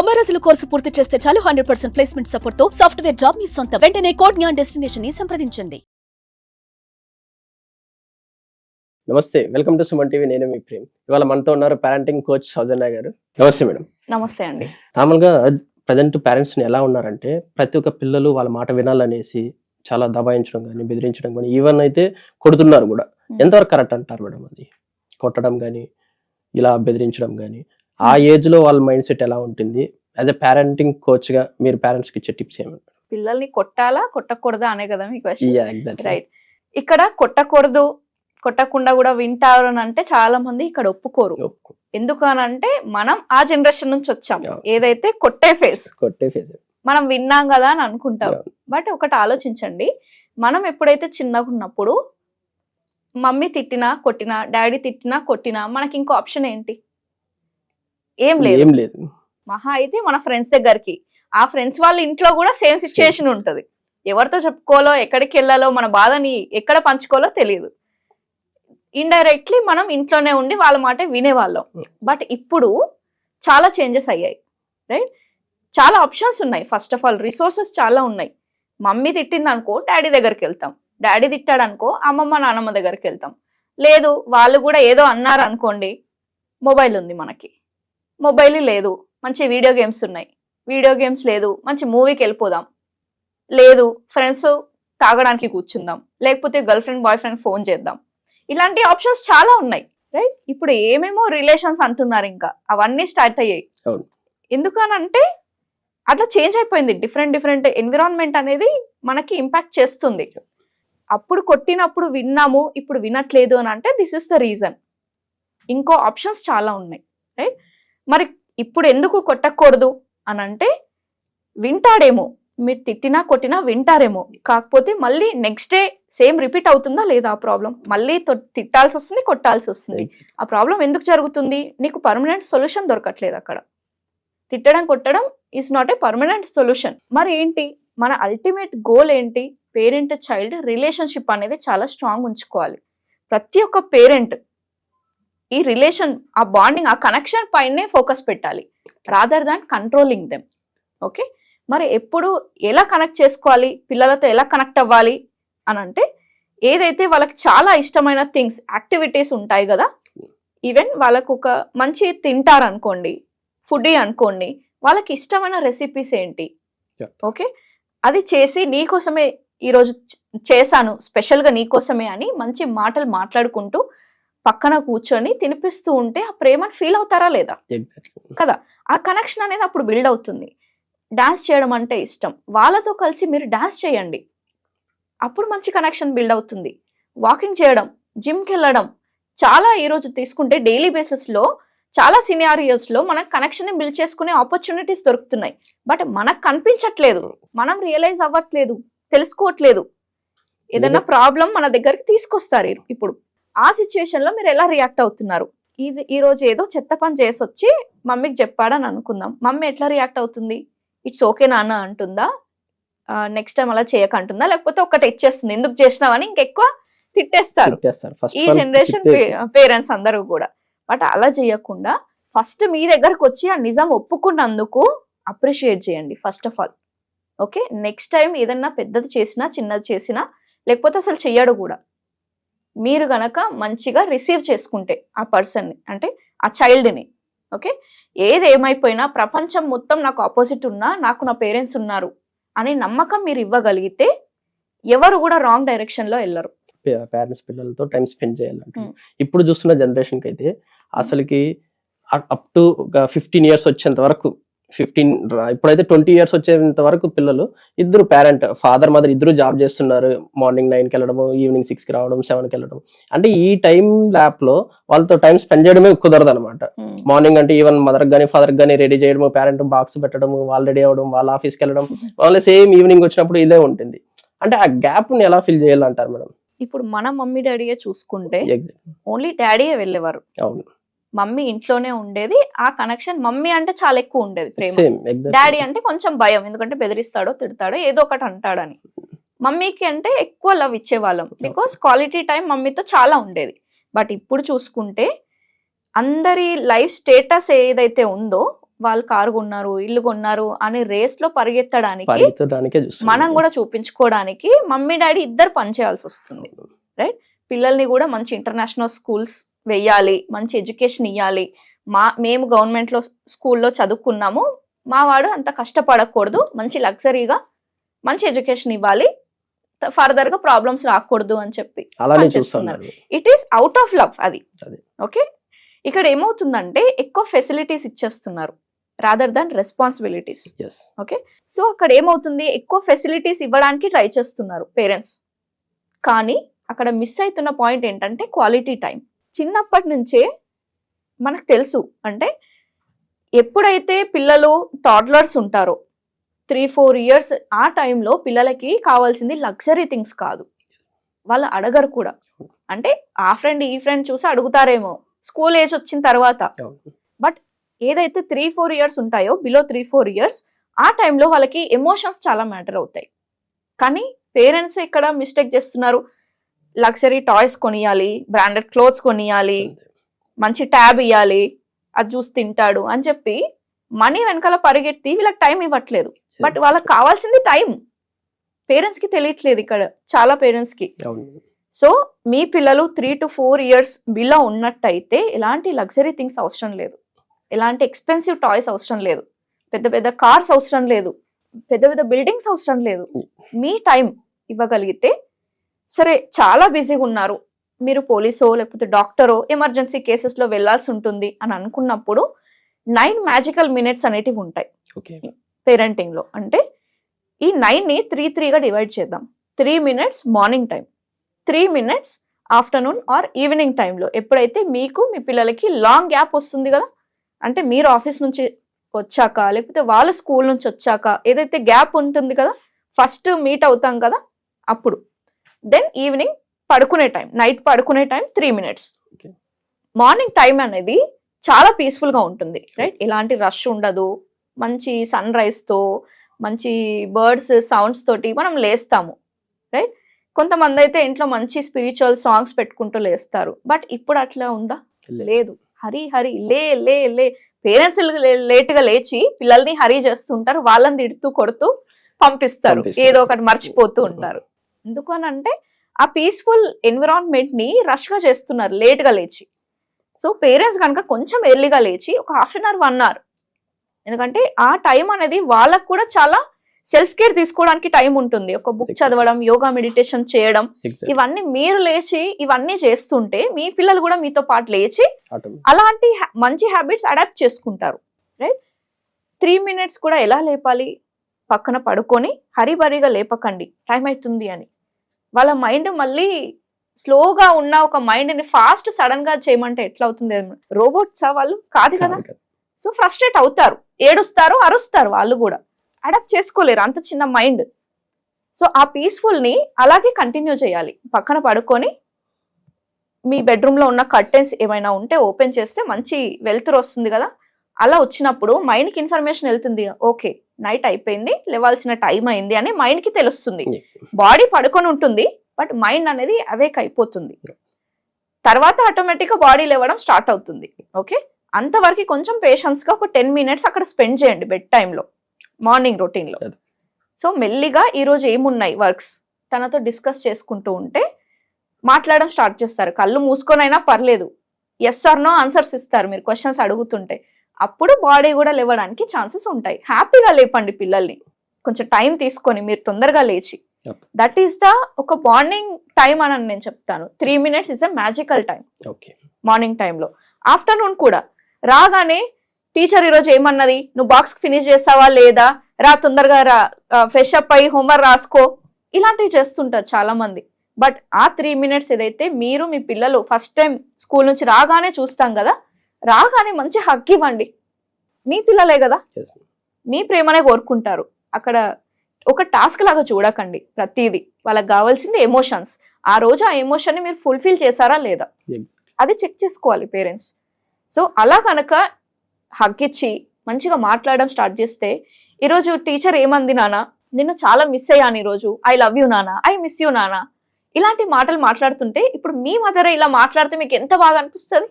90 రోజుల కోర్సు పూర్తి చేస్తే చాలు 100% ప్లేస్మెంట్ సపోర్ట్ తో సాఫ్ట్వేర్ జాబ్ మీ సొంతం. వెంటనే కోడ్ జ్ఞాన్ డెస్టినేషన్ ని సంప్రదించండి. నమస్తే, వెల్కమ్ టు సుమన్ టీవీ. నేను మీ ప్రేమ్. ఇవాళ మనతో ఉన్నారు పేరెంటింగ్ కోచ్ సౌజన్య గారు. నమస్తే మేడం. నమస్తే అండి. నార్మల్గా ప్రజెంట్ పేరెంట్స్ ఎలా ఉన్నారంటే ప్రతి ఒక్క పిల్లలు వాళ్ళ మాట వినాలనేసి చాలా దబాయించడం కానీ బెదిరించడం కానీ ఈవెన్ అయితే కొడుతున్నారు కూడా. ఎంతవరకు కరెక్ట్ అంటారు మేడం? అది కొట్టడం కానీ ఇలా బెదిరించడం కానీ ఆ ఏజ్ లో వాళ్ళ మైండ్ సెట్ ఎలా ఉంటుంది? యాజ్ ఎ పేరెంటింగ్ కోచ్ గా మీరు పేరెంట్స్ కి ఇచ్చే టిప్స్ ఏమంటారు? పిల్లల్ని కొట్టాలా కొట్టకూడదా అనే కదా మీ క్వశ్చన్. Exactly right. ఇక్కడ కొట్టకూడదు, కొట్టకుండా కూడా వింటారు అని అంటే చాలా మంది ఇక్కడ ఒప్పుకోరు. ఎందుకనంటే మనం ఆ జనరేషన్ నుంచి వచ్చాం. ఏదైతే కొట్టే ఫేస్ మనం విన్నాం కదా అని అనుకుంటాం. బట్ ఒకటి ఆలోచించండి, మనం ఎప్పుడైతే చిన్నగా ఉన్నప్పుడు మమ్మీ తిట్టినా కొట్టినా, డాడీ తిట్టినా కొట్టినా మనకి ఇంకో ఆప్షన్ ఏంటి? ఏం లేదు. మహా అయితే మన ఫ్రెండ్స్ దగ్గరికి, ఆ ఫ్రెండ్స్ వాళ్ళ ఇంట్లో కూడా సేమ్ సిచ్యుయేషన్ ఉంటది. ఎవరితో చెప్పుకోవాలో, ఎక్కడికి వెళ్ళాలో, మన బాధని ఎక్కడ పంచుకోవాలో తెలియదు. ఇండైరెక్ట్లీ మనం ఇంట్లోనే ఉండి వాళ్ళ మాట వినేవాళ్ళం. బట్ ఇప్పుడు చాలా చేంజెస్ అయ్యాయి. రైట్. చాలా ఆప్షన్స్ ఉన్నాయి. ఫస్ట్ ఆఫ్ ఆల్ రిసోర్సెస్ చాలా ఉన్నాయి. మమ్మీ తిట్టింది అనుకో డాడీ దగ్గరికి వెళ్తాం, డాడీ తిట్టాడు అనుకో అమ్మమ్మ నాన్నమ్మ దగ్గరికి వెళ్తాం. లేదు వాళ్ళు కూడా ఏదో అన్నారు అనుకోండి, మొబైల్ ఉంది మనకి, మొబైల్ లేదు మంచి వీడియో గేమ్స్ ఉన్నాయి, వీడియో గేమ్స్ లేదు మంచి మూవీకి వెళ్ళిపోదాం, లేదు ఫ్రెండ్స్ తాగడానికి కూర్చుందాం, లేకపోతే girl friend boy friend phone చేద్దాం. ఇలాంటి ఆప్షన్స్ చాలా ఉన్నాయి. రైట్. ఇప్పుడు ఏమేమో రిలేషన్స్ అంటున్నారు, ఇంకా అవన్నీ స్టార్ట్ అయ్యాయి. ఎందుకనంటే అట్లా చేంజ్ అయిపోయింది. డిఫరెంట్ ఎన్విరాన్మెంట్ అనేది మనకి ఇంపాక్ట్ చేస్తుంది. అప్పుడు కొట్టినప్పుడు విన్నాము, ఇప్పుడు వినట్లేదు అని అంటే దిస్ ఇస్ ద రీజన్. ఇంకో ఆప్షన్స్ చాలా ఉన్నాయి. రైట్. మరి ఇప్పుడు ఎందుకు కొట్టకూడదు అని అంటే, వింటాడేమో, మీరు తిట్టినా కొట్టినా వింటారేమో, కాకపోతే మళ్ళీ నెక్స్ట్ డే సేమ్ రిపీట్ అవుతుందా లేదా ఆ ప్రాబ్లం? మళ్ళీ తిట్టాల్సి వస్తుంది, కొట్టాల్సి వస్తుంది. ఆ ప్రాబ్లం ఎందుకు జరుగుతుంది? నీకు పర్మనెంట్ సొల్యూషన్ దొరకట్లేదు అక్కడ. తిట్టడం కొట్టడం is not a permanent solution. మరి ఏంటి మన అల్టిమేట్ గోల్ ఏంటి? పేరెంట్ చైల్డ్ రిలేషన్షిప్ అనేది చాలా స్ట్రాంగ్ ఉంచుకోవాలి. ప్రతి ఒక్క పేరెంట్ ఈ రిలేషన్, ఆ బాండింగ్, ఆ కనెక్షన్ పైనే ఫోకస్ పెట్టాలి, rather than controlling them. Okay. మరి ఎప్పుడు ఎలా కనెక్ట్ చేసుకోవాలి, పిల్లలతో ఎలా కనెక్ట్ అవ్వాలి అని అంటే, ఏదైతే వాళ్ళకి చాలా ఇష్టమైన థింగ్స్, యాక్టివిటీస్ ఉంటాయి కదా, ఈవెన్ వాళ్ళకు ఒక మంచి తింటారనుకోండి, ఫుడీ అనుకోండి, వాళ్ళకి ఇష్టమైన రెసిపీస్ ఏంటి, ఓకే, అది చేసి నీకోసమే ఈరోజు చేశాను స్పెషల్గా నీకోసమే అని మంచి మాటలు మాట్లాడుకుంటూ పక్కన కూర్చొని తినిపిస్తూ ఉంటే ఆ ప్రేమను ఫీల్ అవుతారా లేదా? కదా. ఆ కనెక్షన్ అనేది అప్పుడు బిల్డ్ అవుతుంది. డాన్స్ చేయడం అంటే ఇష్టం, వాళ్ళతో కలిసి మీరు డాన్స్ చేయండి, అప్పుడు మంచి కనెక్షన్ బిల్డ్ అవుతుంది. వాకింగ్ చేయడం, జిమ్కి వెళ్ళడం, చాలా ఈరోజు తీసుకుంటే డైలీ బేసిస్లో చాలా సినారియోస్లో మనకు కనెక్షన్ బిల్డ్ చేసుకునే ఆపర్చునిటీస్ దొరుకుతున్నాయి. బట్ మనకు కనిపించట్లేదు, మనం రియలైజ్ అవ్వట్లేదు, తెలుసుకోవట్లేదు. ఏదైనా ప్రాబ్లం మన దగ్గరికి తీసుకొస్తారు. ఇప్పుడు ఆ సిచ్యువేషన్లో మీరు ఎలా రియాక్ట్ అవుతున్నారు? ఈ రోజు ఏదో చెత్త పని చేసి వచ్చి మమ్మీకి చెప్పాడని అనుకుందాం, మమ్మీ ఎట్లా రియాక్ట్ అవుతుంది? ఇట్స్ ఓకే నాన్న అంటుందా, నెక్స్ట్ టైం అలా చేయకంటుందా, లేకపోతే ఒకటి ఇచ్చేస్తుంది, ఎందుకు చేసినావని ఇంకెక్కువ తిట్టేస్తారు ఈ జనరేషన్ పేరెంట్స్ అందరూ కూడా. బట్ అలా చేయకుండా ఫస్ట్ మీ దగ్గరకు వచ్చి ఆ నిజం ఒప్పుకున్నందుకు అప్రిషియేట్ చేయండి first of all. Okay. Next time ఏదన్నా పెద్దది చేసినా, చిన్నది చేసినా, లేకపోతే అసలు చెయ్యడు కూడా, మీరు గనక మంచిగా రిసీవ్ చేసుకుంటే ఆ పర్సన్ని, అంటే ఆ చైల్డ్ని, ఓకే, ఏది ఏమైపోయినా ప్రపంచం మొత్తం నాకు ఆపోజిట్ ఉన్నా నాకు నా పేరెంట్స్ ఉన్నారు అనే నమ్మకం మీరు ఇవ్వగలిగితే ఎవరు కూడా రాంగ్ డైరెక్షన్లో వెళ్ళరు. పేరెంట్స్ పిల్లలతో టైం స్పెండ్ చేయాలంటే ఇప్పుడు చూస్తున్న జనరేషన్కి అయితే అసలుకి అప్ టు 15 years వచ్చేంత వరకు, ఇప్పుడైతే 20 years వచ్చేంత వరకు పిల్లలు ఇద్దరు పేరెంట్, ఫాదర్ మదర్ ఇద్దరు జాబ్ చేస్తున్నారు. మార్నింగ్ 9కి వెళ్ళడము, ఈవినింగ్ 6కి రావడం, 7కి వెళ్ళడం. అంటే ఈ టైం ల్యాప్ లో వాళ్ళతో టైం స్పెండ్ చేయడమే కుదరదు అనమాట. మార్నింగ్ అంటే ఈవెన్ మదర్ గానీ ఫాదర్ గానీ రెడీ చేయడము, పేరెంట్ బాక్స్ పెట్టడము, వాళ్ళు రెడీ అవ్వడం, వాళ్ళ ఆఫీస్కి వెళ్ళడం, వాళ్ళ సేమ్ ఈవినింగ్ వచ్చినప్పుడు ఇదే ఉంటుంది. అంటే ఆ గ్యాప్ ని ఎలా ఫిల్ చేయాలంటారు మేడం? ఇప్పుడు మన మమ్మీ డాడీయే చూసుకుంటే ఓన్లీ డాడీయే వెళ్ళేవారు, మమ్మీ ఇంట్లోనే ఉండేది. ఆ కనెక్షన్ మమ్మీ అంటే చాలా ఎక్కువ ఉండేది ప్రేమ, డాడీ అంటే కొంచెం భయం, ఎందుకంటే బెదిరిస్తాడో తిడతాడో ఏదో ఒకటి అంటాడని. మమ్మీకి అంటే ఎక్కువ లవ్ ఇచ్చేవాళ్ళం, బికాస్ క్వాలిటీ టైం మమ్మీతో చాలా ఉండేది. బట్ ఇప్పుడు చూసుకుంటే అందరి లైఫ్ స్టేటస్ ఏదైతే ఉందో వాళ్ళు కారు కొన్నారు, ఇల్లు కొన్నారు అనే రేస్ లో పరిగెత్తడానికే చూస్తున్నాం. మనం కూడా చూపించుకోవడానికి మమ్మీ డాడీ ఇద్దరు పనిచేయాల్సి వస్తుంది. రైట్? పిల్లల్ని కూడా మంచి ఇంటర్నేషనల్ స్కూల్స్ వెయ్యాలి, మంచి ఎడ్యుకేషన్ ఇవ్వాలి. మేము గవర్నమెంట్ లో స్కూల్లో చదువుకున్నాము, మా వాడు అంత కష్టపడకూడదు, మంచి లగ్జరీగా మంచి ఎడ్యుకేషన్ ఇవ్వాలి, ఫర్దర్ గా ప్రాబ్లమ్స్ రాకూడదు అని చెప్పి చూస్తున్నారు. It is out of love అది. ఓకే, ఇక్కడ ఏమవుతుందంటే ఎక్కువ ఫెసిలిటీస్ ఇచ్చేస్తున్నారు rather than responsibilities. Okay, so అక్కడ ఏమవుతుంది, ఎక్కువ ఫెసిలిటీస్ ఇవ్వడానికి ట్రై చేస్తున్నారు పేరెంట్స్, కానీ అక్కడ మిస్ అవుతున్న పాయింట్ ఏంటంటే క్వాలిటీ టైం. చిన్నప్పటి నుంచే మనకు తెలుసు, అంటే ఎప్పుడైతే పిల్లలు టాడ్లర్స్ ఉంటారో 3-4 years, ఆ టైంలో పిల్లలకి కావాల్సింది లగ్జరీ థింగ్స్ కాదు, వాళ్ళు అడగరు కూడా. అంటే ఆ ఫ్రెండ్ ఈ ఫ్రెండ్ చూసి అడుగుతారేమో స్కూల్ ఏజ్ వచ్చిన తర్వాత. బట్ ఏదైతే 3-4 years ఉంటాయో, బిలో 3-4 years, ఆ టైంలో వాళ్ళకి ఎమోషన్స్ చాలా మ్యాటర్ అవుతాయి. కానీ పేరెంట్స్ ఇక్కడ మిస్టేక్ చేస్తున్నారు. లగ్జరీ టాయ్స్ కొనియాలి, బ్రాండెడ్ క్లోత్స్ కొనియాలి, మంచి ట్యాబ్ ఇవ్వాలి, అది చూసి తింటాడు అని చెప్పి మనీ వెనకాల పరిగెత్తి వీళ్ళకి టైం ఇవ్వట్లేదు. బట్ వాళ్ళకి కావాల్సింది టైం, పేరెంట్స్ కి తెలియట్లేదు ఇక్కడ చాలా పేరెంట్స్ కి. సో మీ పిల్లలు 3 to 4 years బిలో ఉన్నట్టయితే ఎలాంటి లగ్జరీ థింగ్స్ అవసరం లేదు, ఎలాంటి ఎక్స్పెన్సివ్ టాయ్స్ అవసరం లేదు, పెద్ద పెద్ద కార్స్ అవసరం లేదు, పెద్ద పెద్ద బిల్డింగ్స్ అవసరం లేదు. మీ టైం ఇవ్వగలిగితే సరే. చాలా బిజీగా ఉన్నారు, మీరు పోలీసో లేకపోతే డాక్టరో ఎమర్జెన్సీ కేసెస్లో వెళ్లాల్సి ఉంటుంది అని అనుకున్నప్పుడు 9 magical minutes అనేటివి ఉంటాయి పేరెంటింగ్ లో. అంటే ఈ 9ని 3-3గా డివైడ్ చేద్దాం. 3 minutes morning time, 3 minutes afternoon or evening టైంలో, ఎప్పుడైతే మీకు మీ పిల్లలకి లాంగ్ గ్యాప్ వస్తుంది కదా, అంటే మీరు ఆఫీస్ నుంచి వచ్చాక లేకపోతే వాళ్ళ స్కూల్ నుంచి వచ్చాక ఏదైతే గ్యాప్ ఉంటుంది కదా, ఫస్ట్ మీట్ అవుతాం కదా అప్పుడు. దెన్ ఈవినింగ్ పడుకునే టైం, నైట్ పడుకునే టైం 3 minutes. మార్నింగ్ టైం అనేది చాలా పీస్ఫుల్ గా ఉంటుంది. రైట్? ఎలాంటి రష్ ఉండదు, మంచి సన్ రైజ్ తో, మంచి బర్డ్స్ సౌండ్స్ తోటి మనం లేస్తాము. రైట్? కొంతమంది అయితే ఇంట్లో మంచి స్పిరిచువల్ సాంగ్స్ పెట్టుకుంటూ లేస్తారు. బట్ ఇప్పుడు అట్లా ఉందా? లేదు. హరి హరి లే లే లే. పేరెంట్స్ లేట్ గా లేచి పిల్లల్ని హరి చేస్తుంటారు, వాళ్ళని తిడుతూ కొడుతూ పంపిస్తారు, ఏదో ఒకటి మర్చిపోతూ ఉంటారు. ఎందుకు అని అంటే ఆ పీస్ఫుల్ ఎన్విరాన్మెంట్ ని రష్ గా చేస్తున్నారు లేట్ గా లేచి. సో పేరెంట్స్ కనుక కొంచెం ఎర్లీగా లేచి ఒక 1/2 hour 1 hour, ఎందుకంటే ఆ టైం అనేది వాళ్ళకు కూడా చాలా సెల్ఫ్ కేర్ తీసుకోవడానికి టైం ఉంటుంది. ఒక బుక్ చదవడం, యోగా మెడిటేషన్ చేయడం, ఇవన్నీ మీరు లేచి ఇవన్నీ చేస్తుంటే మీ పిల్లలు కూడా మీతో పాటు లేచి అలాంటి మంచి హ్యాబిట్స్ అడాప్ట్ చేసుకుంటారు. రైట్? 3 minutes కూడా ఎలా లేపాలి, పక్కన పడుకొని హరిబరిగా లేపకండి టైం అవుతుంది అని. వాళ్ళ మైండ్ మళ్ళీ స్లోగా ఉన్న ఒక మైండ్ ని ఫాస్ట్ సడన్ గా చేయమంటే ఎట్లా అవుతుంది? రోబోట్సా వాళ్ళు? కాదు కదా. సో ఫ్రస్ట్రేట్ అవుతారు, ఏడుస్తారు, అరుస్తారు, వాళ్ళు కూడా అడాప్ట్ చేసుకోలేరు అంత చిన్న మైండ్. సో ఆ పీస్ఫుల్ ని అలాగే కంటిన్యూ చేయాలి. పక్కన పడుకొని మీ బెడ్రూమ్ లో ఉన్న కర్టెన్స్ ఏమైనా ఉంటే ఓపెన్ చేస్తే మంచి వెలుతురు వస్తుంది కదా. అలా వచ్చినప్పుడు మైండ్ కి ఇన్ఫర్మేషన్ వెళ్తుంది, ఓకే నైట్ అయిపోయింది, లేవాల్సిన టైం అయింది అని మైండ్ కి తెలుస్తుంది. బాడీ పడుకొని ఉంటుంది, బట్ మైండ్ అనేది అవేక్ అయిపోతుంది. తర్వాత ఆటోమేటిక్ గా బాడీ లేవడం స్టార్ట్ అవుతుంది. ఓకే, అంతవరకు కొంచెం పేషెన్స్ గా ఒక 10 minutes అక్కడ స్పెండ్ చేయండి బెడ్ టైంలో, మార్నింగ్ రొటీన్ లో. సో మెల్లిగా ఈ రోజు ఏమున్నాయి వర్క్స్ తనతో డిస్కస్ చేసుకుంటూ ఉంటే మాట్లాడడం స్టార్ట్ చేస్తారు. కళ్ళు మూసుకొనైనా పర్లేదు, ఎస్ ఆర్ నో ఆన్సర్స్ ఇస్తారు మీరు క్వశ్చన్స్ అడుగుతుంటే. అప్పుడు బాడీ కూడా లేవడానికి ఛాన్సెస్ ఉంటాయి. హ్యాపీగా లేపండి పిల్లల్ని, కొంచెం టైం తీసుకొని మీరు తొందరగా లేచి. దట్ ఈస్ ద ఒక బాండింగ్ టైం అని నేను చెప్తాను. 3 minutes is a magical time morning టైంలో. ఆఫ్టర్నూన్ కూడా రాగానే టీచర్ ఈరోజు ఏమన్నది, నువ్వు బాక్స్ ఫినిష్ చేస్తావా లేదా, రా తొందరగా రా, ఫ్రెష్ అప్ అయ్యి హోంవర్క్ రాసుకో, ఇలాంటివి చేస్తుంటారు చాలా మంది. బట్ ఆ 3 minutes ఏదైతే మీరు మీ పిల్లలు ఫస్ట్ టైం స్కూల్ నుంచి రాగానే చూస్తాం కదా, రాగానే మంచి హగ్ ఇవ్వండి. మీ పిల్లలే కదా, మీ ప్రేమనే కోరుకుంటారు. అక్కడ ఒక టాస్క్ లాగా చూడకండి ప్రతిదీ. వాళ్ళకి కావాల్సింది ఎమోషన్స్. ఆ రోజు ఆ ఎమోషన్ ని మీరు ఫుల్ఫిల్ చేశారా లేదా అది చెక్ చేసుకోవాలి పేరెంట్స్. సో అలా కనుక హగ్ ఇచ్చి మంచిగా మాట్లాడడం స్టార్ట్ చేస్తే, ఈరోజు టీచర్ ఏమంది నాన్న, నిన్ను చాలా మిస్ అయ్యాను ఈరోజు, ఐ లవ్ యూ నాన్న, ఐ మిస్ యూ నాన్న, ఇలాంటి మాటలు మాట్లాడుతుంటే ఇప్పుడు మీ మదర్ ఇలా మాట్లాడితే మీకు ఎంత బాగా అనిపిస్తుంది?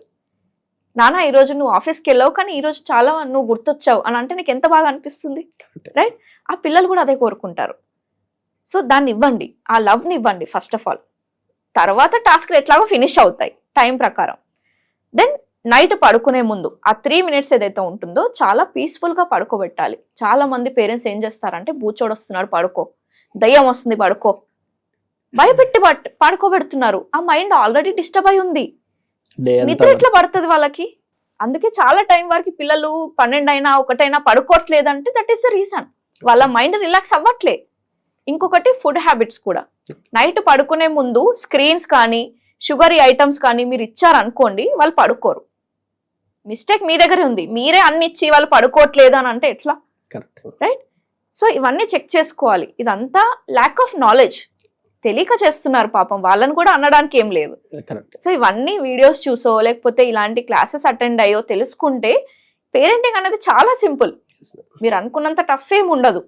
నాన్న ఈ రోజు నువ్వు ఆఫీస్కి వెళ్ళావు కానీ ఈ రోజు చాలా నువ్వు గుర్తొచ్చావు అని అంటే నీకు ఎంత బాగా అనిపిస్తుంది, రైట్? ఆ పిల్లలు కూడా అదే కోరుకుంటారు. సో దాన్ని ఇవ్వండి, ఆ లవ్ని ఇవ్వండి ఫస్ట్ ఆఫ్ ఆల్. తర్వాత టాస్క్లు ఎట్లాగో ఫినిష్ అవుతాయి టైం ప్రకారం. దెన్ నైట్ పడుకునే ముందు ఆ 3 minutes ఏదైతే ఉంటుందో చాలా పీస్ఫుల్గా పడుకోబెట్టాలి. చాలా మంది పేరెంట్స్ ఏం చేస్తారంటే బూచోడు వస్తున్నాడు పడుకో, దయ్యం వస్తుంది పడుకో, భయపెట్టి పడుకోబెడుతున్నారు. ఆ మైండ్ ఆల్రెడీ డిస్టర్బ్ అయి ఉంది, నిద్ర ఎట్లా పడుతుంది వాళ్ళకి? అందుకే చాలా టైం వరకు పిల్లలు 12 అయినా 1 అయినా పడుకోవట్లేదంటే దట్ ఈస్ ద రీజన్. వాళ్ళ మైండ్ రిలాక్స్ అవ్వట్లే. ఇంకొకటి ఫుడ్ హ్యాబిట్స్ కూడా. నైట్ పడుకునే ముందు స్క్రీన్స్ కానీ షుగరీ ఐటమ్స్ కానీ మీరు ఇచ్చారనుకోండి వాళ్ళు పడుకోరు. మిస్టేక్ మీ దగ్గరే ఉంది, మీరే అన్ని ఇచ్చి వాళ్ళు పడుకోవట్లేదు అని అంటే ఎట్లా, రైట్? సో ఇవన్నీ చెక్ చేసుకోవాలి. ఇదంతా ల్యాక్ ఆఫ్ నాలెడ్జ్, తెలియక చేస్తున్నారు పాపం, వాళ్ళని కూడా అనడానికి ఏం లేదు. సో ఇవన్నీ వీడియోస్ చూసో లేకపోతే ఇలాంటి క్లాసెస్ అటెండ్ అయ్యో తెలుసుకుంటే పేరెంటింగ్ అనేది చాలా సింపుల్. మీరు అనుకున్నంత టఫ్ ఏమి ఉండదు.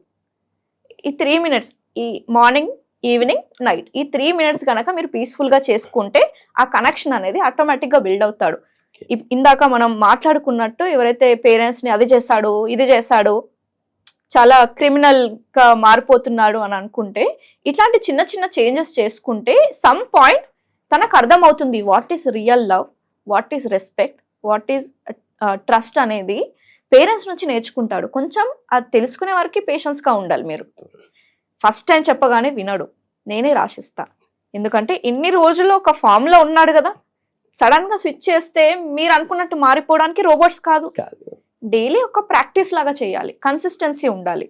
ఈ 3 minutes, ఈ మార్నింగ్ ఈవినింగ్ నైట్, ఈ 3 minutes కనుక మీరు పీస్ఫుల్గా చేసుకుంటే ఆ కనెక్షన్ అనేది ఆటోమేటిక్గా బిల్డ్ అవుతాడు. ఇందాక మనం మాట్లాడుకున్నట్టు ఎవరైతే పేరెంట్స్ని అది చేశాడు ఇది చేశాడు చాలా క్రిమినల్గా మారిపోతున్నాడు అని అనుకుంటే ఇట్లాంటి చిన్న చిన్న చేంజెస్ చేసుకుంటే సమ్ పాయింట్ తనకు అర్థమవుతుంది what is real love, what is respect, what is trust అనేది పేరెంట్స్ నుంచి నేర్చుకుంటాడు. కొంచెం అది తెలుసుకునే వరకు పేషెన్స్గా ఉండాలి. మీరు ఫస్ట్ టైం చెప్పగానే వినడు, నేనే రాసిస్తా. ఎందుకంటే ఇన్ని రోజులు ఒక ఫామ్లో ఉన్నాడు కదా, సడన్గా స్విచ్ చేస్తే మీరు అనుకున్నట్టు మారిపోవడానికి రోబోట్స్ కాదు. డైలీ ఒక ప్రాక్టీస్ లాగా చేయాలి, కన్సిస్టెన్సీ ఉండాలి,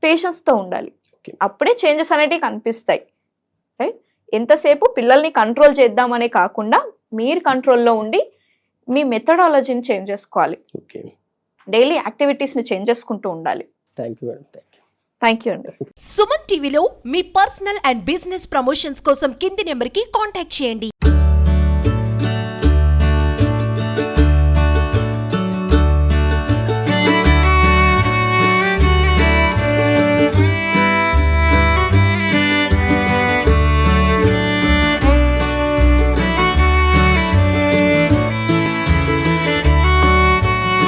పేషెన్స్తో ఉండాలి. అప్పుడే చేంజెస్ అనేటివి కనిపిస్తాయి, రైట్? ఎంతసేపు పిల్లల్ని కంట్రోల్ చేద్దామనే కాకుండా మీరు కంట్రోల్లో ఉండి మీ మెథడాలజీని చేంజ్ చేసుకోవాలి. డైలీ యాక్టివిటీస్ని చేంజ్ చేసుకుంటూ ఉండాలి. థ్యాంక్ యూ అండి. సుమన్ టీవీలో మీ పర్సనల్ అండ్ బిజినెస్ ప్రమోషన్స్ కోసం కింది నెంబర్కి కాంటాక్ట్ చేయండి.